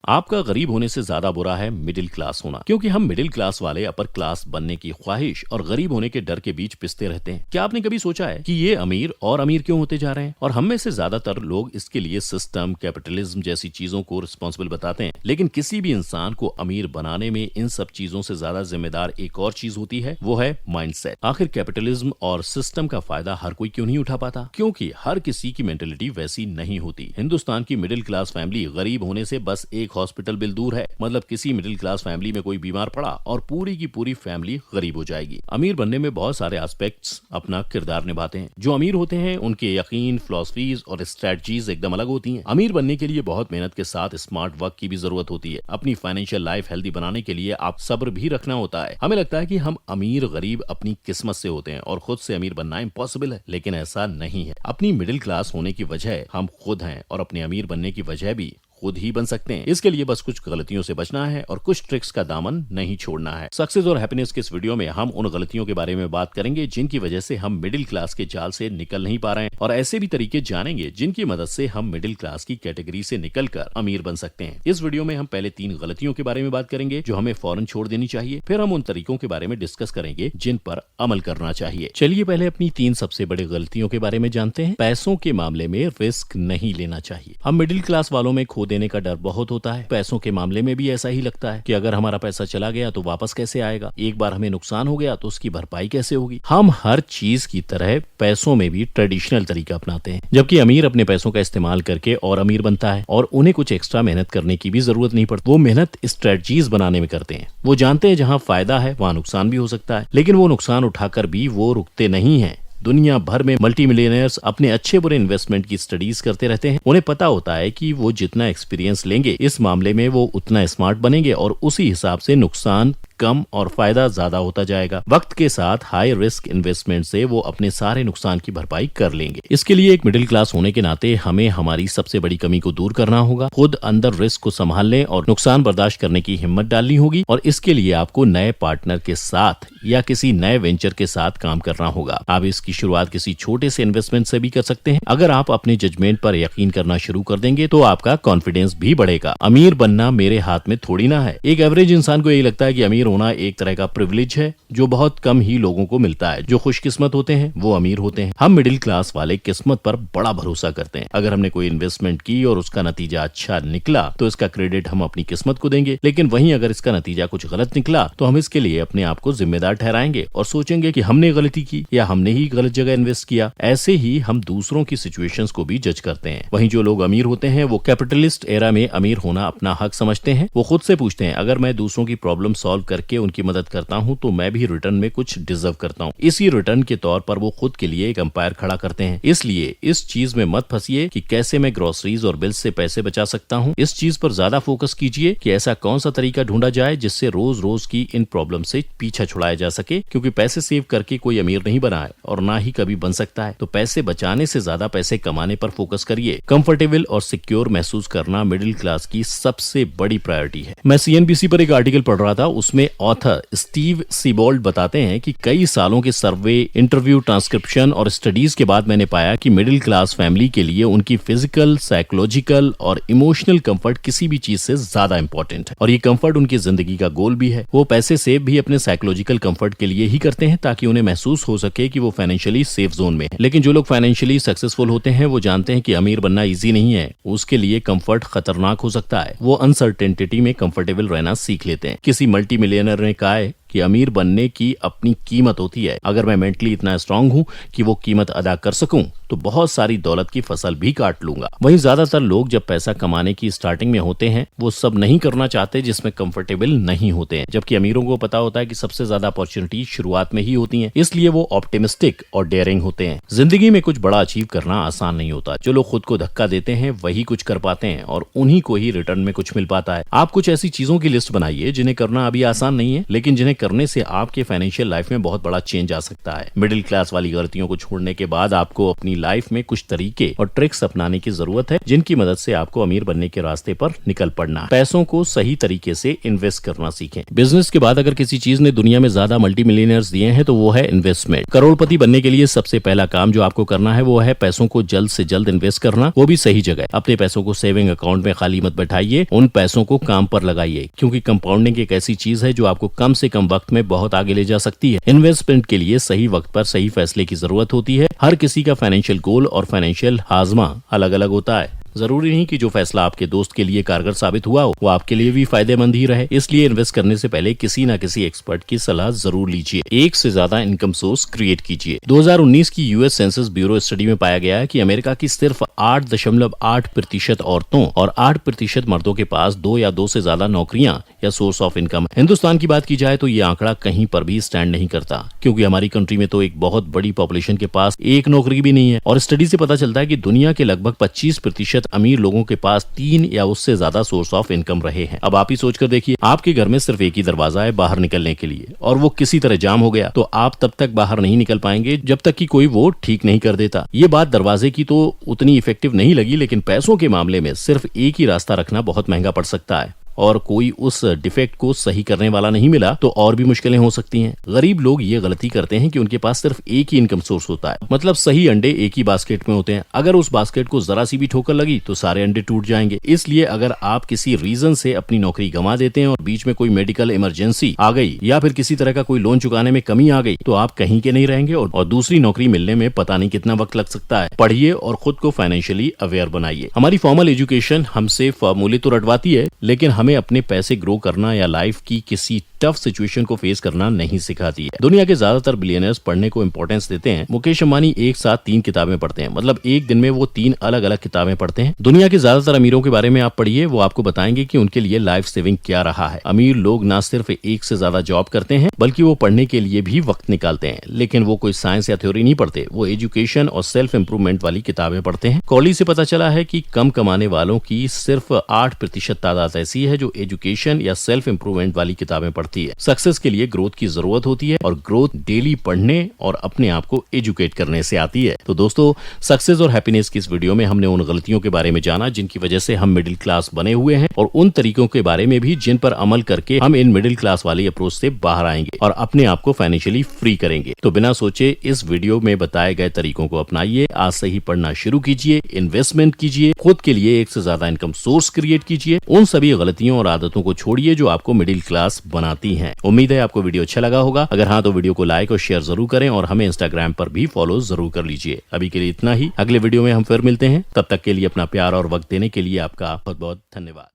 आपका गरीब होने से ज्यादा बुरा है मिडिल क्लास होना, क्योंकि हम मिडिल क्लास वाले अपर क्लास बनने की ख्वाहिश और गरीब होने के डर के बीच पिसते रहते हैं। क्या आपने कभी सोचा है कि ये अमीर और अमीर क्यों होते जा रहे हैं? और हम में से ज्यादातर लोग इसके लिए सिस्टम, कैपिटलिज्म जैसी चीजों को रिस्पॉन्सिबल बताते हैं, लेकिन किसी भी इंसान को अमीर बनाने में इन सब चीजों से ज्यादा जिम्मेदार एक और चीज होती है, वो है माइंडसेट। आखिर कैपिटलिज्म और सिस्टम का फायदा हर कोई क्यों नहीं उठा पाता? क्योंकि हर किसी की मेंटेलिटी वैसी नहीं होती। हिंदुस्तान की मिडिल क्लास फैमिली गरीब होने से बस एक हॉस्पिटल बिल दूर है। मतलब किसी मिडिल क्लास फैमिली में कोई बीमार पड़ा और पूरी की पूरी फैमिली गरीब हो जाएगी। अमीर बनने में बहुत सारे एस्पेक्ट्स अपना किरदार निभाते हैं। जो अमीर होते हैं उनके यकीन, फिलॉसफीज और स्ट्रेटजीज एकदम अलग होती हैं। अमीर बनने के लिए बहुत मेहनत के साथ स्मार्ट वर्क की भी जरूरत होती है। अपनी फाइनेंशियल लाइफ हेल्दी बनाने के लिए आप सब्र भी रखना होता है। हमें लगता है कि हम अमीर गरीब अपनी किस्मत से होते हैं और खुद से अमीर बनना इम्पॉसिबल है, लेकिन ऐसा नहीं है। अपनी मिडिल क्लास होने की वजह हम खुद हैं और अपने अमीर बनने की वजह भी खुद ही बन सकते हैं। इसके लिए बस कुछ गलतियों से बचना है और कुछ ट्रिक्स का दामन नहीं छोड़ना है। सक्सेस और हैप्पीनेस के इस वीडियो में हम उन गलतियों के बारे में बात करेंगे जिनकी वजह से हम मिडिल क्लास के जाल से निकल नहीं पा रहे हैं, और ऐसे भी तरीके जानेंगे जिनकी मदद से हम मिडिल क्लास की कैटेगरी से निकलकर अमीर बन सकते हैं। इस वीडियो में हम पहले 3 गलतियों के बारे में बात करेंगे जो हमें फौरन छोड़ देनी चाहिए। फिर हम उन तरीकों के बारे में डिस्कस करेंगे जिन पर अमल करना चाहिए। चलिए पहले अपनी 3 सबसे बड़ी गलतियों के बारे में जानते हैं। पैसों के मामले में रिस्क नहीं लेना चाहिए। हम मिडिल क्लास वालों में खो देने का डर बहुत होता है। पैसों के मामले में भी ऐसा ही लगता है कि अगर हमारा पैसा चला गया तो वापस कैसे आएगा, एक बार हमें नुकसान हो गया तो उसकी भरपाई कैसे होगी। हम हर चीज की तरह पैसों में भी ट्रेडिशनल तरीका अपनाते हैं, जबकि अमीर अपने पैसों का इस्तेमाल करके और अमीर बनता है और उन्हें कुछ एक्स्ट्रा मेहनत करने की भी जरूरत नहीं पड़ती। वो मेहनत स्ट्रेटजीज बनाने में करते हैं। वो जानते हैं जहाँ फायदा है वहाँ नुकसान भी हो सकता है, लेकिन वो नुकसान उठाकर भी वो रुकते नहीं है। दुनिया भर में मल्टी मिलियनर्स अपने अच्छे बुरे इन्वेस्टमेंट की स्टडीज करते रहते हैं। उन्हें पता होता है कि वो जितना एक्सपीरियंस लेंगे इस मामले में वो उतना स्मार्ट बनेंगे और उसी हिसाब से नुकसान कम और फायदा ज्यादा होता जाएगा। वक्त के साथ हाई रिस्क इन्वेस्टमेंट से वो अपने सारे नुकसान की भरपाई कर लेंगे। इसके लिए एक मिडिल क्लास होने के नाते हमें हमारी सबसे बड़ी कमी को दूर करना होगा। खुद अंदर रिस्क को संभालने और नुकसान बर्दाश्त करने की हिम्मत डालनी होगी, और इसके लिए आपको नए पार्टनर के साथ या किसी नए वेंचर के साथ काम करना होगा। आप इसकी शुरुआत किसी छोटे से इन्वेस्टमेंट से भी कर सकते हैं। अगर आप अपने जजमेंट पर यकीन करना शुरू कर देंगे तो आपका कॉन्फिडेंस भी बढ़ेगा। अमीर बनना मेरे हाथ में थोड़ी ना है। एक एवरेज इंसान को यही लगता है कि अमीर होना एक तरह का प्रिविलेज है जो बहुत कम ही लोगों को मिलता है। जो खुशकिस्मत होते हैं वो अमीर होते हैं। हम मिडिल क्लास वाले किस्मत पर बड़ा भरोसा करते हैं। अगर हमने कोई इन्वेस्टमेंट की और उसका नतीजा अच्छा निकला तो इसका क्रेडिट हम अपनी किस्मत को देंगे, लेकिन वहीं अगर इसका नतीजा कुछ गलत निकला तो हम इसके लिए अपने आप को जिम्मेदार ठहराएंगे और सोचेंगे कि हमने गलती की या हमने ही गलत जगह इन्वेस्ट किया। ऐसे ही हम दूसरों की सिचुएशंस को भी जज करते हैं। वहीं जो लोग अमीर होते हैं वो कैपिटलिस्ट एरा में अमीर होना अपना हक समझते हैं। वो खुद से पूछते हैं अगर मैं दूसरों की प्रॉब्लम सॉल्व करके उनकी मदद करता हूं तो मैं भी रिटर्न में कुछ डिजर्व करता हूं। इसी रिटर्न के तौर पर वो खुद के लिए एक एम्पायर खड़ा करते हैं। इसलिए इस चीज में मत फंसिए कि कैसे मैं ग्रोसरीज और बिल्स से पैसे बचा सकता हूं। इस चीज पर ज्यादा फोकस कीजिए कि ऐसा कौन सा तरीका ढूंढा जाए जिससे रोज रोज की इन प्रॉब्लम से पीछा छुड़ाया जा सके, क्योंकि पैसे सेव करके कोई अमीर नहीं बना है और ना ही कभी बन सकता है। तो पैसे बचाने से ज्यादा पैसे कमाने पर फोकस करिए। कंफर्टेबल और सिक्योर महसूस करना मिडिल क्लास की सबसे बड़ी प्रायोरिटी है। मैं CNBC पर एक आर्टिकल पढ़ रहा था, उसमें ऑथर स्टीव सीबोल्ड बताते हैं कि कई सालों के सर्वे, इंटरव्यू, ट्रांसक्रिप्शन और स्टडीज के बाद मैंने पाया कि मिडिल क्लास फैमिली के लिए उनकी फिजिकल, साइकोलॉजिकल और इमोशनल कंफर्ट किसी भी चीज से ज्यादा इंपॉर्टेंट है, और ये कंफर्ट उनकी जिंदगी का गोल भी है। वो पैसे सेव भी अपने साइकोलॉजिकल कंफर्ट के लिए ही करते हैं ताकि उन्हें महसूस हो सके कि वो फाइनेंशियली सेफ जोन में है। लेकिन जो लोग फाइनेंशियली सक्सेसफुल होते हैं वो जानते हैं कि अमीर बनना इजी नहीं है। उसके लिए कंफर्ट खतरनाक हो सकता है। वो अनसर्टेनिटी में कंफर्टेबल रहना सीख लेते हैं। किसी मल्टी मिलियनर ने कहा है कि अमीर बनने की अपनी कीमत होती है। अगर मैं मेंटली इतना स्ट्रांग हूं कि वो कीमत अदा कर सकूं तो बहुत सारी दौलत की फसल भी काट लूंगा। वहीं ज्यादातर लोग जब पैसा कमाने की स्टार्टिंग में होते हैं वो सब नहीं करना चाहते जिसमें कंफर्टेबल नहीं होते हैं, जबकि अमीरों को पता होता है कि सबसे ज्यादा अपॉर्चुनिटी शुरुआत में ही होती है। इसलिए वो ऑप्टिमिस्टिक और डेयरिंग होते हैं। जिंदगी में कुछ बड़ा अचीव करना आसान नहीं होता। जो लोग खुद को धक्का देते हैं वही कुछ कर पाते हैं और उन्हीं को ही रिटर्न में कुछ मिल पाता है। आप कुछ ऐसी चीजों की लिस्ट बनाइए जिन्हें करना अभी आसान नहीं है लेकिन जिन्हें करने से आपके फाइनेंशियल लाइफ में बहुत बड़ा चेंज आ सकता है। मिडिल क्लास वाली गलतियों को छोड़ने के बाद आपको अपनी लाइफ में कुछ तरीके और ट्रिक्स अपनाने की जरूरत है, जिनकी मदद से आपको अमीर बनने के रास्ते पर निकल पड़ना है। पैसों को सही तरीके से इन्वेस्ट करना सीखें। बिजनेस के बाद अगर किसी चीज ने दुनिया में ज्यादा मल्टी मिलियनर्स दिए हैं तो वो है इन्वेस्टमेंट। करोड़पति बनने के लिए सबसे पहला काम जो आपको करना है वो है पैसों को जल्द से जल्द इन्वेस्ट करना, वो भी सही जगह। अपने पैसों को सेविंग अकाउंट में खाली मत बैठाइए, उन पैसों को काम पर लगाइए, क्योंकि कंपाउंडिंग एक ऐसी चीज है जो आपको कम से कम वक्त में बहुत आगे ले जा सकती है। इन्वेस्टमेंट के लिए सही वक्त पर सही फैसले की जरूरत होती है। हर किसी का फाइनेंशियल गोल और फाइनेंशियल हाजमा अलग अलग होता है। जरूरी नहीं कि जो फैसला आपके दोस्त के लिए कारगर साबित हुआ हो वो आपके लिए भी फायदेमंद ही रहे। इसलिए इन्वेस्ट करने से पहले किसी न किसी एक्सपर्ट की सलाह जरूर लीजिए। एक से ज्यादा इनकम सोर्स क्रिएट कीजिए। 2019 की यूएस सेंसस ब्यूरो स्टडी में पाया गया है कि अमेरिका की सिर्फ 8.8% औरतों और 8% मर्दों के पास 2 या 2 से ज्यादा नौकरियां या सोर्स ऑफ इनकम है। हिंदुस्तान की बात की जाए तो ये आंकड़ा कहीं पर भी स्टैंड नहीं करता, क्योंकि हमारी कंट्री में तो एक बहुत बड़ी पॉपुलेशन के पास एक नौकरी भी नहीं है। और स्टडी से पता चलता है कि दुनिया के लगभग 25% अमीर लोगों के पास 3 या उससे ज्यादा सोर्स ऑफ इनकम रहे हैं। अब आप ही सोचकर देखिए, आपके घर में सिर्फ एक ही दरवाजा है बाहर निकलने के लिए, और वो किसी तरह जाम हो गया तो आप तब तक बाहर नहीं निकल पाएंगे जब तक कि कोई वो ठीक नहीं कर देता। ये बात दरवाजे की तो उतनी इफेक्टिव नहीं लगी, लेकिन पैसों के मामले में सिर्फ एक ही रास्ता रखना बहुत महंगा पड़ सकता है, और कोई उस डिफेक्ट को सही करने वाला नहीं मिला तो और भी मुश्किलें हो सकती हैं। गरीब लोग ये गलती करते हैं कि उनके पास सिर्फ एक ही इनकम सोर्स होता है, मतलब सही अंडे एक ही बास्केट में होते हैं। अगर उस बास्केट को जरा सी भी ठोकर लगी तो सारे अंडे टूट जाएंगे। इसलिए अगर आप किसी रीजन से अपनी नौकरी गंवा देते हैं और बीच में कोई मेडिकल इमरजेंसी आ गई या फिर किसी तरह का कोई लोन चुकाने में कमी आ गई तो आप कहीं के नहीं रहेंगे, और दूसरी नौकरी मिलने में पता नहीं कितना वक्त लग सकता है। पढ़िए और खुद को फाइनेंशियली अवेयर बनाइए। हमारी फॉर्मल एजुकेशन हमसे फॉर्मूले तो रटवाती है, लेकिन हमें अपने पैसे ग्रो करना या लाइफ की किसी टफ सिचुएशन को फेस करना नहीं सिखाती है। दुनिया के ज्यादातर बिलियनर्स पढ़ने को इंपॉर्टेंस देते हैं। मुकेश अंबानी एक साथ 3 किताबें पढ़ते हैं, मतलब एक दिन में वो 3 अलग अलग किताबें पढ़ते हैं। दुनिया के ज्यादातर अमीरों के बारे में आप पढ़िए, वो आपको बताएंगे कि उनके लिए लाइफ सेविंग क्या रहा है। अमीर लोग ना सिर्फ एक से ज्यादा जॉब करते हैं, बल्कि वो पढ़ने के लिए भी वक्त निकालते हैं, लेकिन वो कोई साइंस या थ्योरी नहीं पढ़ते, वो एजुकेशन और सेल्फ इंप्रूवमेंट वाली किताबें पढ़ते हैं। कॉली से पता चला है कि कम कमाने वालों की सिर्फ 8% तादाद ऐसी है जो एजुकेशन या सेल्फ इंप्रूवमेंट वाली किताबें पढ़ती है। सक्सेस के लिए ग्रोथ की जरूरत होती है, और ग्रोथ डेली पढ़ने और अपने आप को एजुकेट करने से आती है। तो दोस्तों, सक्सेस और हैप्पीनेस की इस वीडियो में हमने उन गलतियों के बारे में जाना जिनकी वजह से हम मिडिल क्लास बने हुए हैं, और उन तरीकों के बारे में भी जिन पर अमल करके हम इन मिडिल क्लास वाली अप्रोच से बाहर आएंगे और अपने आप को फाइनेंशियली फ्री करेंगे। तो बिना सोचे इस वीडियो में बताए गए तरीकों को अपनाइए। आज से ही पढ़ना शुरू कीजिए, इन्वेस्टमेंट कीजिए, खुद के लिए एक से ज्यादा इनकम सोर्स क्रिएट कीजिए। उन सभी गलतियों और आदतों को छोड़िए जो आपको मिडिल क्लास बनाती हैं। उम्मीद है आपको वीडियो अच्छा लगा होगा। अगर हाँ तो वीडियो को लाइक और शेयर जरूर करें, और हमें इंस्टाग्राम पर भी फॉलो जरूर कर लीजिए। अभी के लिए इतना ही, अगले वीडियो में हम फिर मिलते हैं। तब तक के लिए अपना प्यार और वक्त देने के लिए आपका बहुत बहुत धन्यवाद।